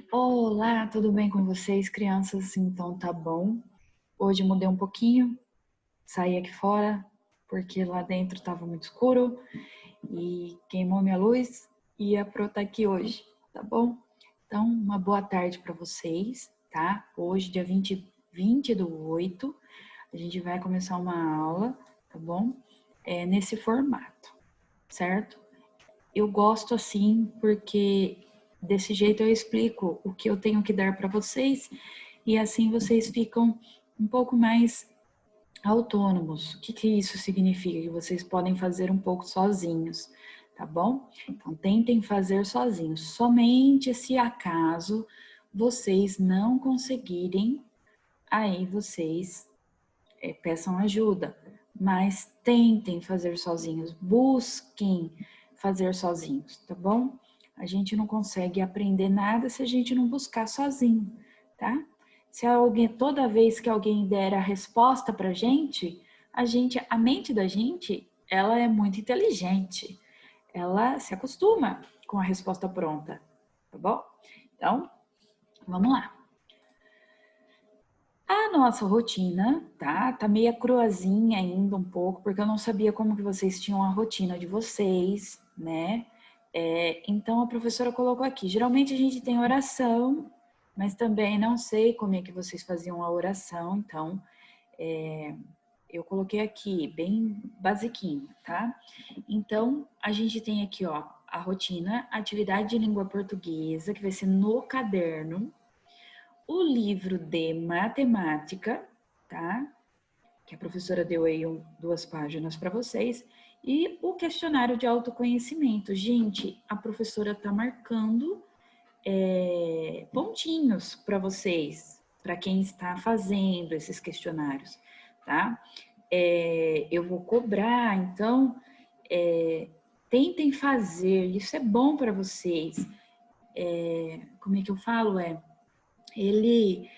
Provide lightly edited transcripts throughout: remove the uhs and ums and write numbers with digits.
Olá, tudo bem com vocês, crianças? Então tá bom. Hoje mudei um pouquinho, saí aqui fora porque lá dentro estava muito escuro e queimou minha luz e a Pro tá aqui hoje, tá bom? Então, uma boa tarde para vocês, tá? Hoje, dia 20/8, a gente vai começar uma aula, tá bom? Nesse formato, certo? Eu gosto assim porque desse jeito eu explico o que eu tenho que dar para vocês e assim vocês ficam um pouco mais autônomos. O que isso significa? Que vocês podem fazer um pouco sozinhos, tá bom? Então tentem fazer sozinhos. Somente se acaso vocês não conseguirem, aí vocês peçam ajuda, mas tentem fazer sozinhos, busquem fazer sozinhos, tá bom? A gente não consegue aprender nada se a gente não buscar sozinho, tá? Se alguém, toda vez que alguém der a resposta pra gente, a mente da gente, ela é muito inteligente. Ela se acostuma com a resposta pronta, tá bom? Então, vamos lá. A nossa rotina, tá? Tá meio cruazinha ainda um pouco, porque eu não sabia como que vocês tinham a rotina de vocês, né? Então a professora colocou aqui. Geralmente a gente tem oração, mas também não sei como é que vocês faziam a oração, então eu coloquei aqui bem basiquinho, tá? Então a gente tem aqui, ó, a rotina, atividade de língua portuguesa, que vai ser no caderno, o livro de matemática, tá? Que a professora deu aí 2 páginas para vocês, e o questionário de autoconhecimento. Gente, a professora tá marcando pontinhos para vocês, para quem está fazendo esses questionários, tá? Eu vou cobrar, então tentem fazer, isso é bom para vocês. Como é que eu falo? Ele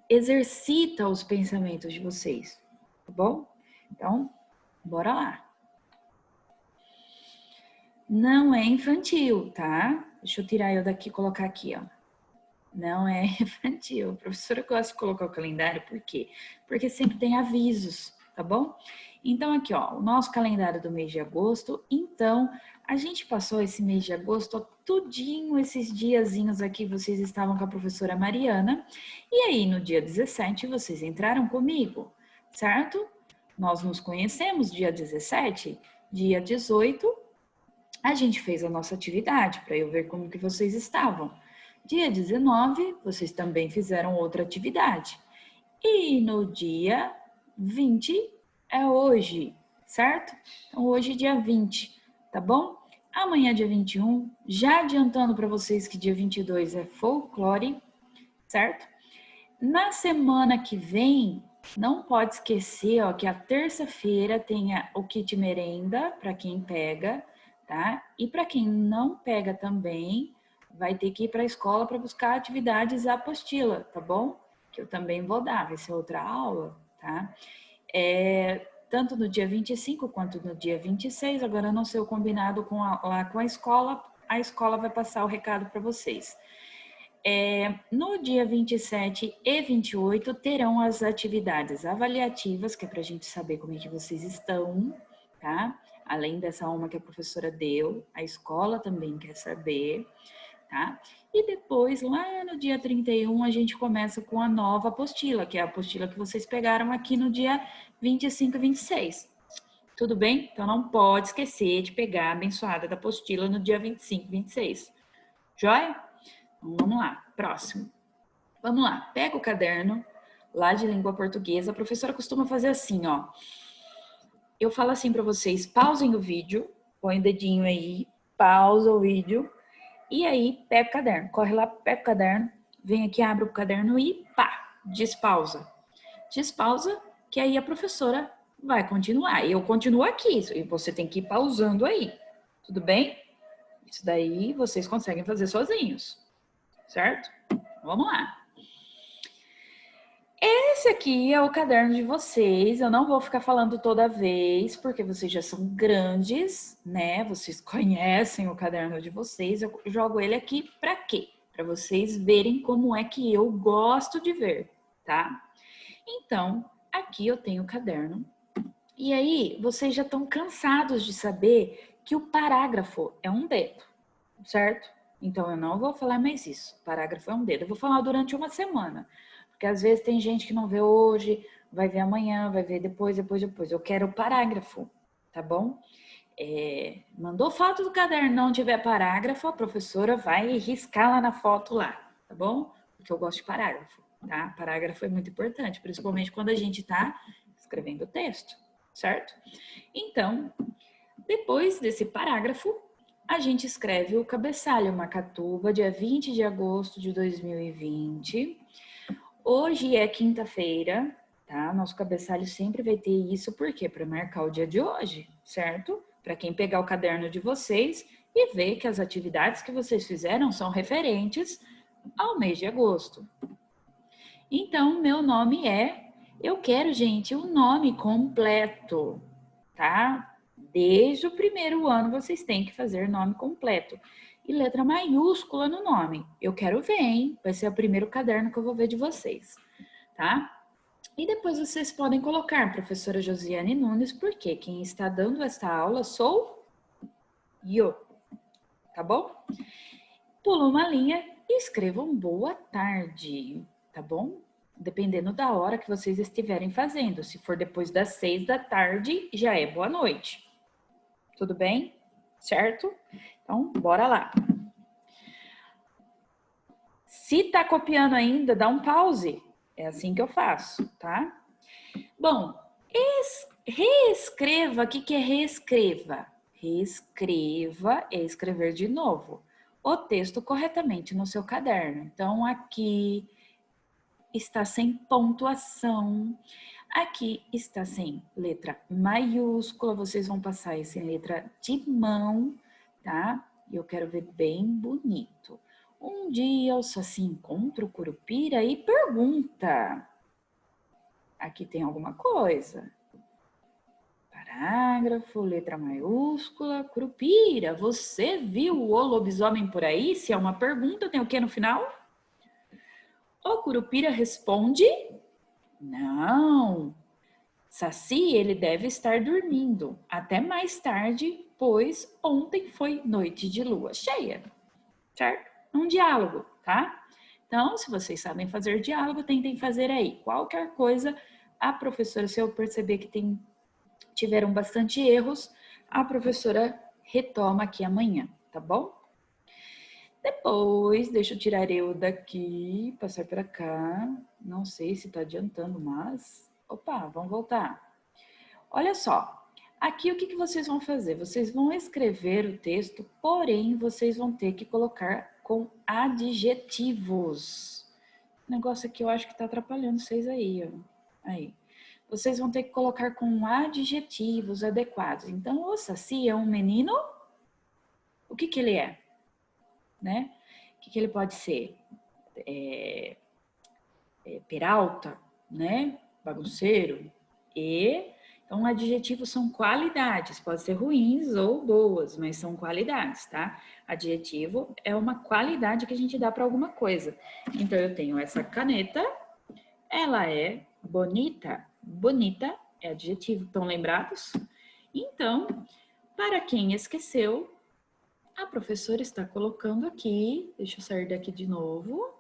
exercita os pensamentos de vocês, tá bom? Então, bora lá. Não é infantil, tá? Deixa eu tirar eu daqui e colocar aqui, ó. Não é infantil. A professora gosta de colocar o calendário, por quê? Porque sempre tem avisos, tá bom? Então, aqui, ó, o nosso calendário do mês de agosto. Então, a gente passou esse mês de agosto, ó, tudinho esses diazinhos aqui, vocês estavam com a professora Mariana. E aí, no dia 17, vocês entraram comigo, certo? Nós nos conhecemos dia 17, dia 18, a gente fez a nossa atividade para eu ver como que vocês estavam. Dia 19, vocês também fizeram outra atividade. E no dia 20 é hoje, certo? Então hoje dia 20, tá bom? Amanhã dia 21, já adiantando para vocês que dia 22 é folclore, certo? Na semana que vem, não pode esquecer, ó, que a terça-feira tem o kit merenda para quem pega, tá? E para quem não pega também, vai ter que ir para a escola para buscar atividades e apostila, tá bom? Que eu também vou dar, vai ser outra aula, tá? Tanto no dia 25 quanto no dia 26, agora não sei o combinado lá com a escola vai passar o recado para vocês. No dia 27 e 28 terão as atividades avaliativas, que é para a gente saber como é que vocês estão, tá? Além dessa uma que a professora deu, a escola também quer saber, tá? E depois, lá no dia 31, a gente começa com a nova apostila, que é a apostila que vocês pegaram aqui no dia 25 e 26. Tudo bem? Então não pode esquecer de pegar a abençoada da apostila no dia 25 e 26. Joia? Então, vamos lá, próximo. Vamos lá, pega o caderno lá de língua portuguesa. A professora costuma fazer assim, ó. Eu falo assim para vocês, pausem o vídeo, põe o dedinho aí, pausa o vídeo, e aí pega o caderno. Corre lá, pega o caderno, vem aqui, abre o caderno e pá, despausa. Despausa, que aí a professora vai continuar. Eu continuo aqui, e você tem que ir pausando aí. Tudo bem? Isso daí vocês conseguem fazer sozinhos, certo? Vamos lá. Esse aqui é o caderno de vocês. Eu não vou ficar falando toda vez, porque vocês já são grandes, né? Vocês conhecem o caderno de vocês. Eu jogo ele aqui para quê? Para vocês verem como é que eu gosto de ver, tá? Então, aqui eu tenho o caderno. E aí, vocês já estão cansados de saber que o parágrafo é um dedo, certo? Então, eu não vou falar mais isso. O parágrafo é um dedo. Eu vou falar durante uma semana. Porque às vezes tem gente que não vê hoje, vai ver amanhã, vai ver depois. Eu quero o parágrafo, tá bom? Mandou foto do caderno, não tiver parágrafo, a professora vai riscar lá na foto lá, tá bom? Porque eu gosto de parágrafo, tá? Parágrafo é muito importante, principalmente quando a gente tá escrevendo o texto, certo? Então, depois desse parágrafo, a gente escreve o cabeçalho Macatuba, dia 20 de agosto de 2020. Hoje é quinta-feira, tá? Nosso cabeçalho sempre vai ter isso, por quê? Para marcar o dia de hoje, certo? Para quem pegar o caderno de vocês e ver que as atividades que vocês fizeram são referentes ao mês de agosto. Então, meu nome eu quero, gente, o nome completo, tá? Desde o primeiro ano vocês têm que fazer nome completo. E letra maiúscula no nome. Eu quero ver, hein? Vai ser o primeiro caderno que eu vou ver de vocês, tá? E depois vocês podem colocar professora Josiane Nunes, porque quem está dando esta aula sou eu, tá bom? Pula uma linha e escrevam boa tarde, tá bom? Dependendo da hora que vocês estiverem fazendo. Se for depois das 6 da tarde, já é boa noite. Tudo bem? Certo? Então, bora lá. Se tá copiando ainda, dá um pause. É assim que eu faço, tá? Bom, reescreva. O que é reescreva? Reescreva é escrever de novo o texto corretamente no seu caderno. Então, aqui está sem pontuação. Aqui está sem letra maiúscula. Vocês vão passar isso em letra de mão, tá? E eu quero ver bem bonito. Um dia o Saci encontra o Curupira e pergunta: aqui tem alguma coisa? Parágrafo, letra maiúscula, Curupira, você viu o lobisomem por aí? Se é uma pergunta, tem o que no final? O Curupira responde: não. Saci, ele deve estar dormindo até mais tarde, pois ontem foi noite de lua cheia, certo? Um diálogo, tá? Então, se vocês sabem fazer diálogo, tentem fazer aí. Qualquer coisa, a professora, se eu perceber que tiveram bastante erros, a professora retoma aqui amanhã, tá bom? Depois, deixa eu tirar eu daqui, passar para cá. Não sei se tá adiantando, mas... Opa, vamos voltar. Olha só, aqui o que vocês vão fazer? Vocês vão escrever o texto, porém, vocês vão ter que colocar com adjetivos. O negócio aqui eu acho que está atrapalhando vocês aí, ó. Aí. Vocês vão ter que colocar com adjetivos adequados. Então, o Saci é um menino? O que ele é? Né? O que ele pode ser? Peralta, né? Bagunceiro. Então, adjetivos são qualidades, pode ser ruins ou boas, mas são qualidades, tá? Adjetivo é uma qualidade que a gente dá para alguma coisa. Então, eu tenho essa caneta, ela é bonita. Bonita é adjetivo, estão lembrados? Então, para quem esqueceu, a professora está colocando aqui, deixa eu sair daqui de novo.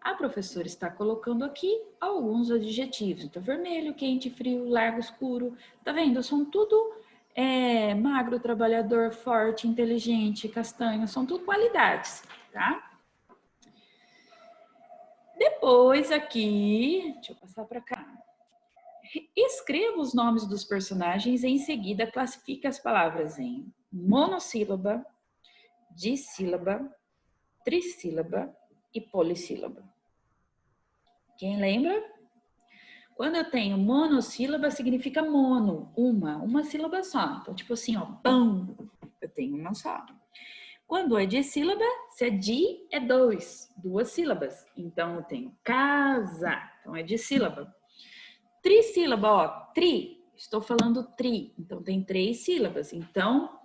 A professora está colocando aqui alguns adjetivos. Então, vermelho, quente, frio, largo, escuro. Tá vendo? São tudo magro, trabalhador, forte, inteligente, castanho. São tudo qualidades, tá? Depois aqui, deixa eu passar para cá. Escreva os nomes dos personagens e em seguida classifique as palavras em monossílaba, dissílaba, trissílaba e polissílaba. Quem lembra? Quando eu tenho monossílaba, significa mono, uma sílaba só. Então, tipo assim, ó, pão, eu tenho uma só. Quando é dissílaba, se é di, é duas sílabas. Então, eu tenho casa, então é dissílaba. Trissílaba, ó, tri, estou falando tri, então tem 3 sílabas. Então,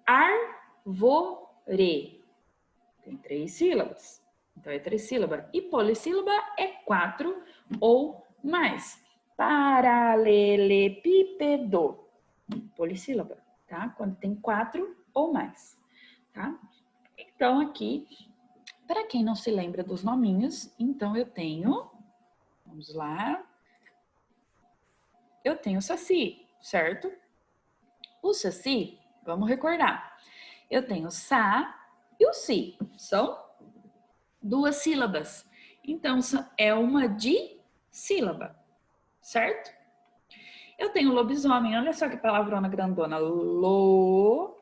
arvore, tem 3 sílabas, então é trissílaba. E polissílaba é 4 ou mais. Paralelepípedo, polissílaba, tá? Quando tem 4 ou mais, tá? Então, aqui, para quem não se lembra dos nominhos, então eu tenho, vamos lá, eu tenho o saci, certo? O saci, vamos recordar, eu tenho o sa e o si, são 2 sílabas. Então, é uma dissílaba, certo? Eu tenho lobisomem, olha só que palavrona grandona. Lobisomem.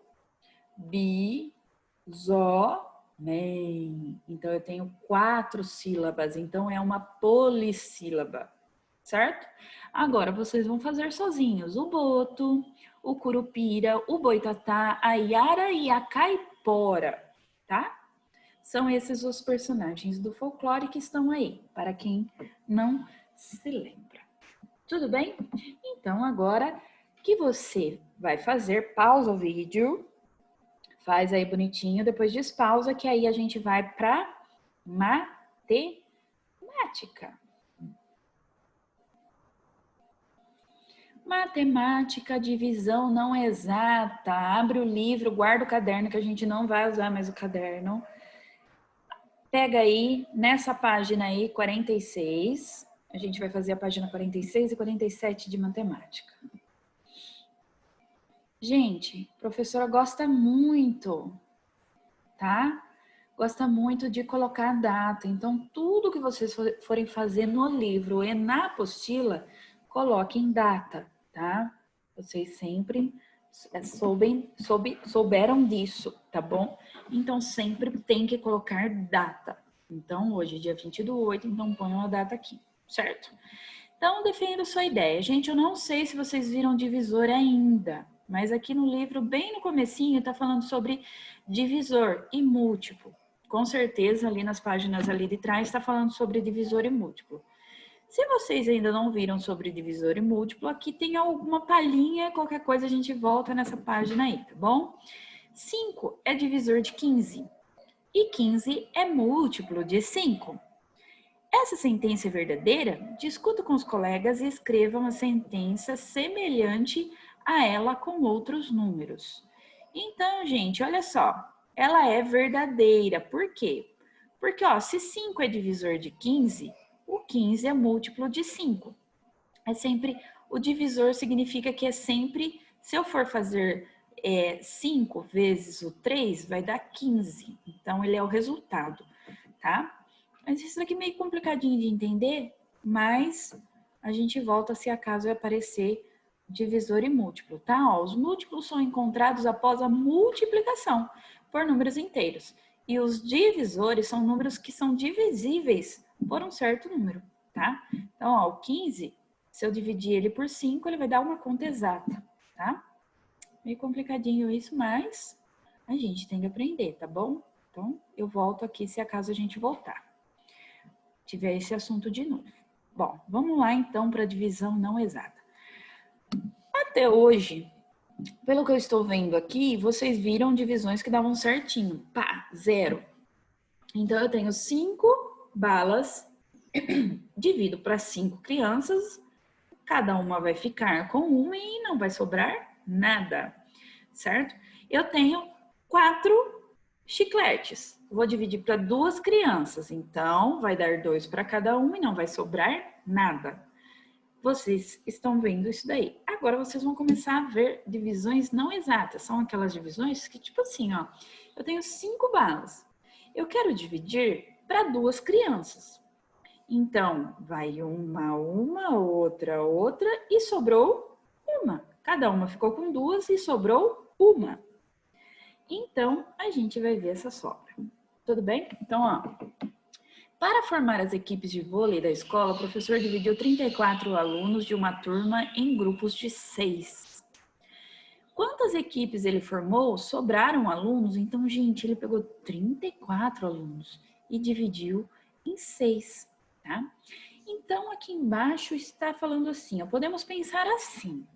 Então, eu tenho 4 sílabas, então é uma polissílaba, certo? Agora, vocês vão fazer sozinhos. O boto, o curupira, o boitatá, a iara e a caipora, tá? São esses os personagens do folclore que estão aí, para quem não se lembra. Tudo bem? Então, agora que você vai fazer, pausa o vídeo, faz aí bonitinho, depois despausa, que aí a gente vai para matemática. Matemática, divisão não exata. Abre o livro, guarda o caderno, que a gente não vai usar mais o caderno. Pega aí, nessa página aí, 46. A gente vai fazer a página 46 e 47 de matemática. Gente, a professora gosta muito, tá? Gosta muito de colocar data. Então, tudo que vocês forem fazer no livro e na apostila, coloquem data, tá? Vocês sempre souberam disso, tá bom? Então, sempre tem que colocar data. Então, hoje, dia 20/8, então ponham a data aqui, certo? Então, defenda sua ideia. Gente, eu não sei se vocês viram divisor ainda, mas aqui no livro, bem no comecinho, tá falando sobre divisor e múltiplo. Com certeza, ali nas páginas ali de trás, está falando sobre divisor e múltiplo. Se vocês ainda não viram sobre divisor e múltiplo, aqui tem alguma palhinha, qualquer coisa a gente volta nessa página aí, tá bom? 5 é divisor de 15 e 15 é múltiplo de 5. Essa sentença é verdadeira? Discuta com os colegas e escreva uma sentença semelhante a ela com outros números. Então, gente, olha só, ela é verdadeira. Por quê? Porque, ó, se 5 é divisor de 15, o 15 é múltiplo de 5. É sempre, o divisor significa que é sempre, se eu for fazer 5 vezes o 3, vai dar 15. Então, ele é o resultado, tá? Mas isso aqui é meio complicadinho de entender, mas a gente volta se acaso aparecer divisor e múltiplo, tá? Ó, os múltiplos são encontrados após a multiplicação por números inteiros. E os divisores são números que são divisíveis por um certo número, tá? Então, ó, o 15, se eu dividir ele por 5, ele vai dar uma conta exata, tá? Meio complicadinho isso, mas a gente tem que aprender, tá bom? Então, eu volto aqui se acaso a gente voltar. Tiver esse assunto de novo. Bom, vamos lá então para a divisão não exata. Até hoje, pelo que eu estou vendo aqui, vocês viram divisões que davam certinho. Pá, 0. Então, eu tenho 5 balas, divido para 5 crianças, cada uma vai ficar com uma e não vai sobrar nada, certo? Eu tenho 4 chicletes. Vou dividir para 2 crianças, então vai dar 2 para cada uma e não vai sobrar nada. Vocês estão vendo isso daí. Agora vocês vão começar a ver divisões não exatas. São aquelas divisões que, tipo assim, ó, eu tenho 5 balas. Eu quero dividir para 2 crianças. Então, vai uma, outra e sobrou uma. Cada uma ficou com 2 e sobrou uma. Então, a gente vai ver essa sobra. Tudo bem? Então, ó, para formar as equipes de vôlei da escola, o professor dividiu 34 alunos de uma turma em grupos de 6. Quantas equipes ele formou? Sobraram alunos? Então, gente, ele pegou 34 alunos e dividiu em 6, tá? Então, aqui embaixo está falando assim, ó, podemos pensar assim.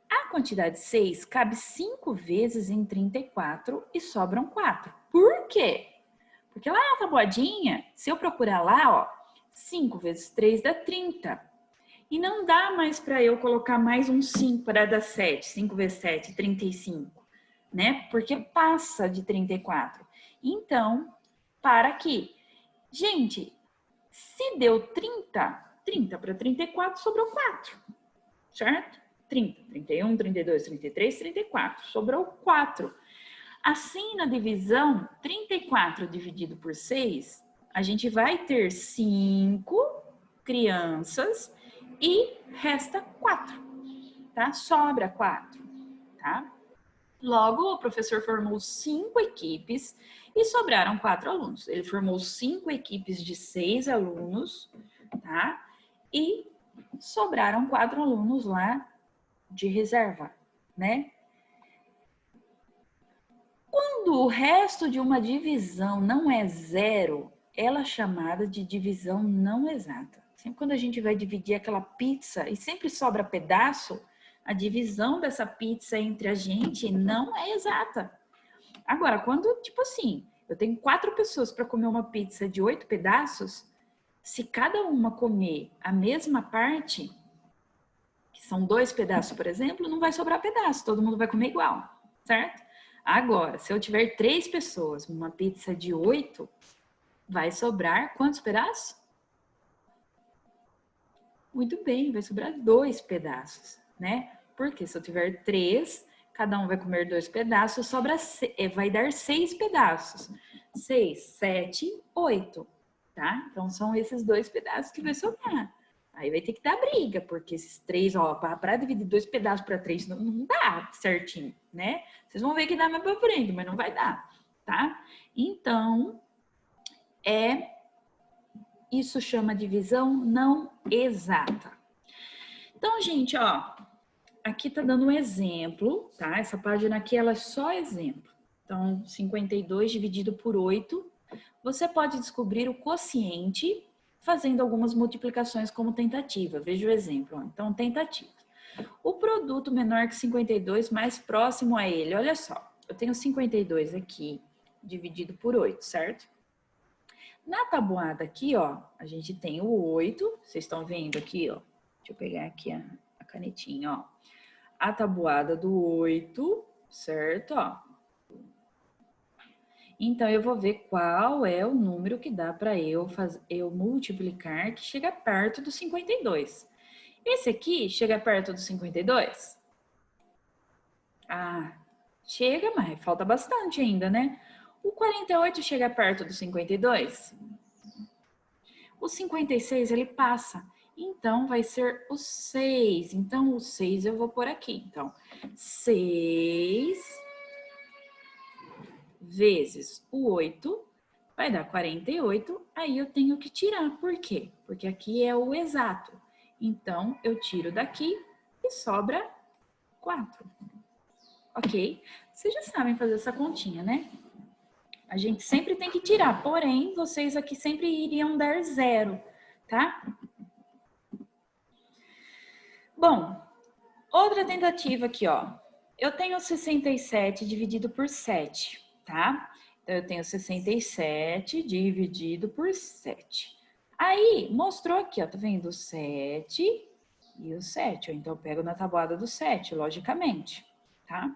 A quantidade 6 cabe 5 vezes em 34 e sobram 4. Por quê? Porque lá na tabuadinha, se eu procurar lá, ó, 5 vezes 3 dá 30. E não dá mais para eu colocar mais um 5 para dar 7. 5 vezes 7, 35, né? Porque passa de 34. Então, para aqui. Gente, se deu 30 para 34, sobrou 4, certo? 30, 31, 32, 33, 34, sobrou 4. Assim, na divisão, 34 dividido por 6, a gente vai ter 5 crianças e resta 4, tá? Sobra 4, tá? Logo, o professor formou 5 equipes e sobraram 4 alunos. Ele formou 5 equipes de 6 alunos, tá? E sobraram 4 alunos lá de reserva, né? Quando o resto de uma divisão não é zero, ela é chamada de divisão não exata. Sempre quando a gente vai dividir aquela pizza e sempre sobra pedaço, a divisão dessa pizza entre a gente não é exata. Agora, quando, tipo assim, eu tenho 4 pessoas para comer uma pizza de 8 pedaços, se cada uma comer a mesma parte, que são 2 pedaços, por exemplo, não vai sobrar pedaço, todo mundo vai comer igual, certo? Agora, se eu tiver 3 pessoas, uma pizza de 8, vai sobrar quantos pedaços? Muito bem, vai sobrar 2 pedaços, né? Porque se eu tiver 3, cada um vai comer 2 pedaços, vai dar 6 pedaços. 6, 7, 8, tá? Então, são esses 2 pedaços que vai sobrar. Aí vai ter que dar briga, porque esses 3, ó, para dividir 2 pedaços para 3, não dá certinho, né? Vocês vão ver que dá mais para frente, mas não vai dar, tá? Então, isso chama divisão não exata. Então, gente, ó, aqui tá dando um exemplo, tá? Essa página aqui, ela é só exemplo. Então, 52 dividido por 8, você pode descobrir o quociente fazendo algumas multiplicações como tentativa. Veja o exemplo. Ó. Então, tentativa. O produto menor que 52 mais próximo a ele. Olha só, eu tenho 52 aqui dividido por 8, certo? Na tabuada aqui, ó, a gente tem o 8. Vocês estão vendo aqui, ó. Deixa eu pegar aqui a canetinha, ó. A tabuada do 8, certo? Ó. Então, eu vou ver qual é o número que dá para eu multiplicar que chega perto do 52. Esse aqui chega perto do 52? Ah, chega, mas falta bastante ainda, né? O 48 chega perto do 52? O 56 ele passa. Então, vai ser o 6. Então, o 6 eu vou pôr aqui. Então, 6 vezes o 8 vai dar 48. Aí eu tenho que tirar. Por quê? Porque aqui é o exato. Então, eu tiro daqui e sobra 4. Ok? Vocês já sabem fazer essa continha, né? A gente sempre tem que tirar. Porém, vocês aqui sempre iriam dar 0, tá? Bom, outra tentativa aqui, ó. Eu tenho 67 dividido por 7, tá? Então, eu tenho 67 dividido por 7. Aí, mostrou aqui, ó, tá vendo? O 7 e o 7. Então, eu pego na tabuada do 7, logicamente, tá?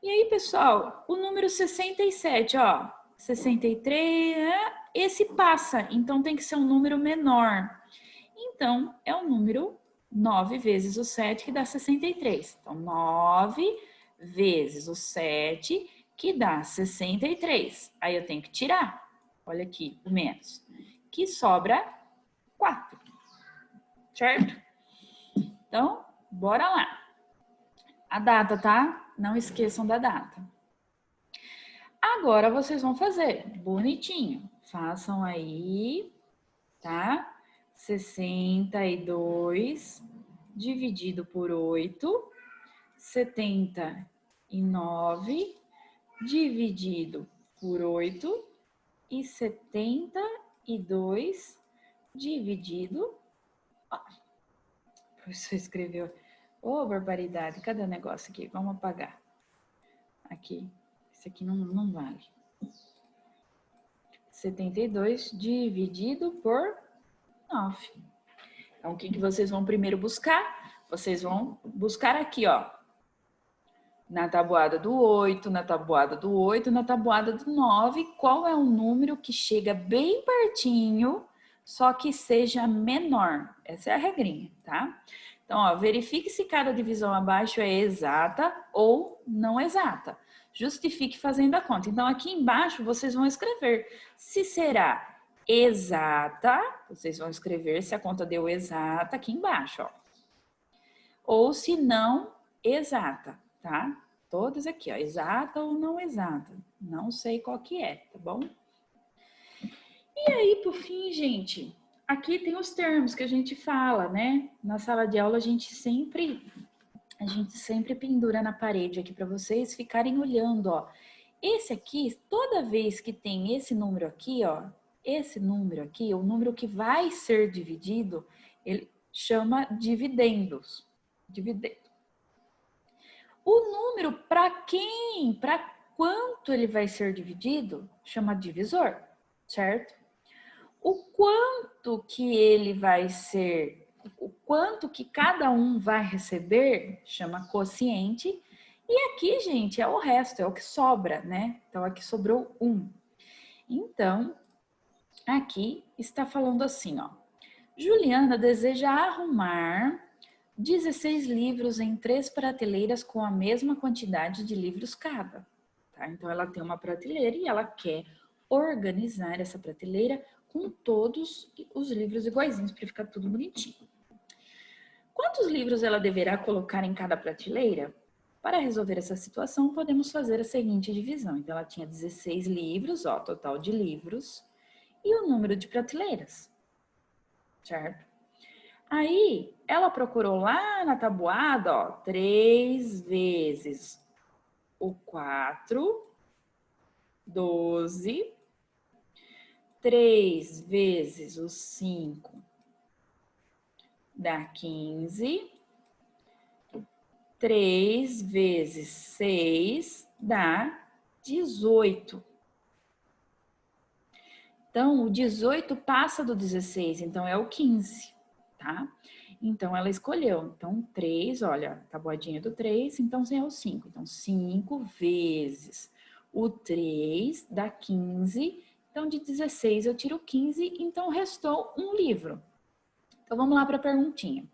E aí, pessoal, o número 67, ó, 63, esse passa, então tem que ser um número menor. Então, é o número 9 vezes o 7, que dá 63. Então, 9 vezes o 7, que dá 63. Aí eu tenho que tirar, olha aqui, o menos, que sobra 4, certo? Então, bora lá. A data, tá? Não esqueçam da data. Agora vocês vão fazer bonitinho. Façam aí, tá? 62 dividido por 8 79 dividido por 8 e 72 dividido... Ó, o professor escreveu... Ô, barbaridade, cadê o negócio aqui? Vamos apagar. Aqui, esse aqui não vale. 72 dividido por 9. Então, o que vocês vão primeiro buscar? Vocês vão buscar aqui, ó. Na tabuada do 8, na tabuada do 8, na tabuada do 9, qual é o número que chega bem pertinho, só que seja menor. Essa é a regrinha, tá? Então, ó, verifique se cada divisão abaixo é exata ou não exata. Justifique fazendo a conta. Então, aqui embaixo, vocês vão escrever se será exata, vocês vão escrever se a conta deu exata aqui embaixo, ó. Ou se não exata, tá? Todas aqui, ó, exata ou não exata. Não sei qual que é, tá bom? E aí, por fim, gente, aqui tem os termos que a gente fala, né? Na sala de aula a gente sempre pendura na parede aqui para vocês ficarem olhando, ó. Esse aqui, toda vez que tem esse número aqui, ó, esse número aqui, o número que vai ser dividido, ele chama dividendos. Dividendo. O número para quem, para quanto ele vai ser dividido, chama divisor, certo? O quanto que ele vai ser, o quanto que cada um vai receber, chama quociente. E aqui, gente, é o resto, é o que sobra, né? Então, aqui sobrou 1. Então, aqui está falando assim, ó. Juliana deseja arrumar 16 livros em 3 prateleiras com a mesma quantidade de livros cada. Tá? Então, ela tem uma prateleira e ela quer organizar essa prateleira com todos os livros iguaizinhos para ficar tudo bonitinho. Quantos livros ela deverá colocar em cada prateleira? Para resolver essa situação, podemos fazer a seguinte divisão. Então, ela tinha 16 livros, ó, total de livros, e o número de prateleiras, certo? Aí, ela procurou lá na tabuada, ó, 3 vezes o 4, 12, 3 vezes o 5, dá 15, 3 vezes 6 dá 18. Então, o 18 passa do 16, então é o 15, tá? Então, ela escolheu. Então, 3, olha, tabuadinha do 3, então é o 5. Então, 5 vezes o 3 dá 15. Então, de 16 eu tiro 15, então restou um livro. Então, vamos lá para a perguntinha.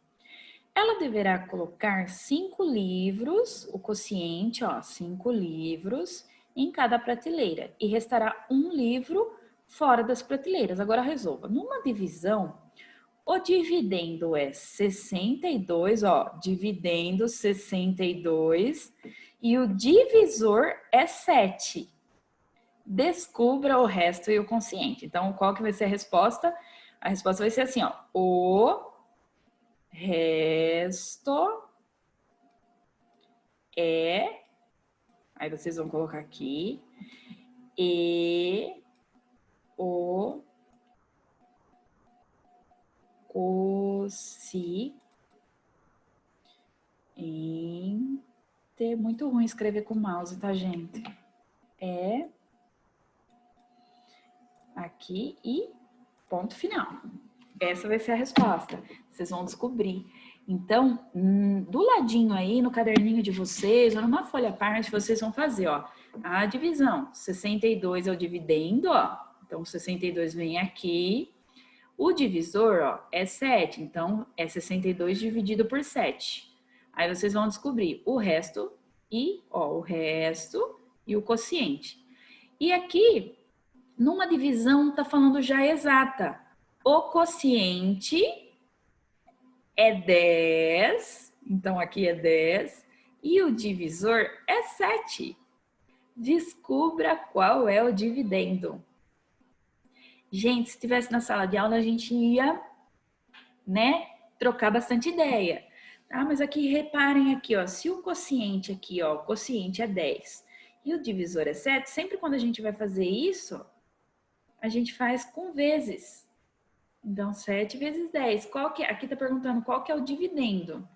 Ela deverá colocar 5 livros, o quociente, ó, 5 livros em cada prateleira. E restará um livro fora das prateleiras. Agora resolva. Numa divisão, o dividendo é 62, ó, dividendo 62. E o divisor é 7. Descubra o resto e o quociente. Então, qual que vai ser a resposta? A resposta vai ser assim, ó. O resto é... Aí vocês vão colocar aqui. E o quociente. Muito ruim escrever com mouse, tá, gente? É aqui e ponto final. Essa vai ser a resposta. Vocês vão descobrir. Então, do ladinho aí, no caderninho de vocês, ou numa folha à parte, vocês vão fazer, ó, a divisão. 62 é o dividendo, ó. Então, 62 vem aqui. O divisor, ó, é 7. Então, é 62 dividido por 7. Aí vocês vão descobrir o resto e, ó, o resto e o quociente. E aqui, numa divisão, tá falando já exata. O quociente é 10, então aqui é 10, e o divisor é 7. Descubra qual é o dividendo. Gente, se estivesse na sala de aula, a gente ia, né, trocar bastante ideia. Tá? Mas aqui, reparem aqui, ó, se o quociente aqui, ó, o quociente é 10 e o divisor é 7, sempre quando a gente vai fazer isso, a gente faz com vezes. Então, 7 vezes 10. Qual que é? Aqui tá perguntando qual que é o dividendo.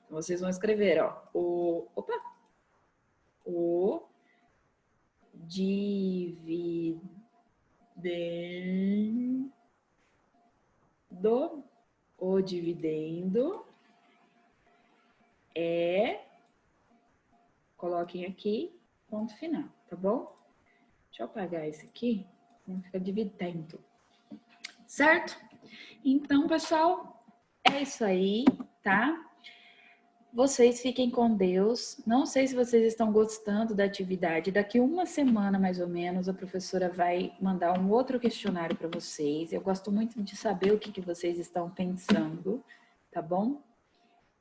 Então, vocês vão escrever, ó, o dividendo, o dividendo é, coloquem aqui, ponto final, tá bom? Deixa eu apagar esse aqui, não fica dividendo. Certo? Então, pessoal, é isso aí, tá? Vocês fiquem com Deus. Não sei se vocês estão gostando da atividade. Daqui uma semana, mais ou menos, a professora vai mandar um outro questionário para vocês. Eu gosto muito de saber o que vocês estão pensando, tá bom?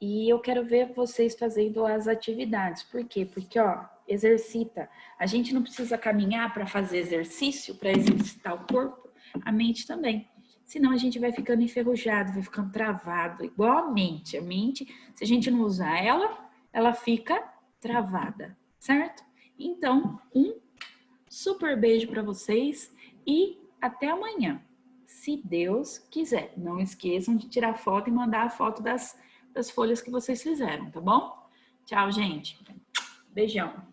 E eu quero ver vocês fazendo as atividades. Por quê? Porque, ó, exercita. A gente não precisa caminhar para fazer exercício, para exercitar o corpo, a mente também. Senão a gente vai ficando enferrujado, vai ficando travado, igual a mente. A mente, se a gente não usar ela, ela fica travada, certo? Então, um super beijo para vocês e até amanhã, se Deus quiser. Não esqueçam de tirar foto e mandar a foto das folhas que vocês fizeram, tá bom? Tchau, gente. Beijão.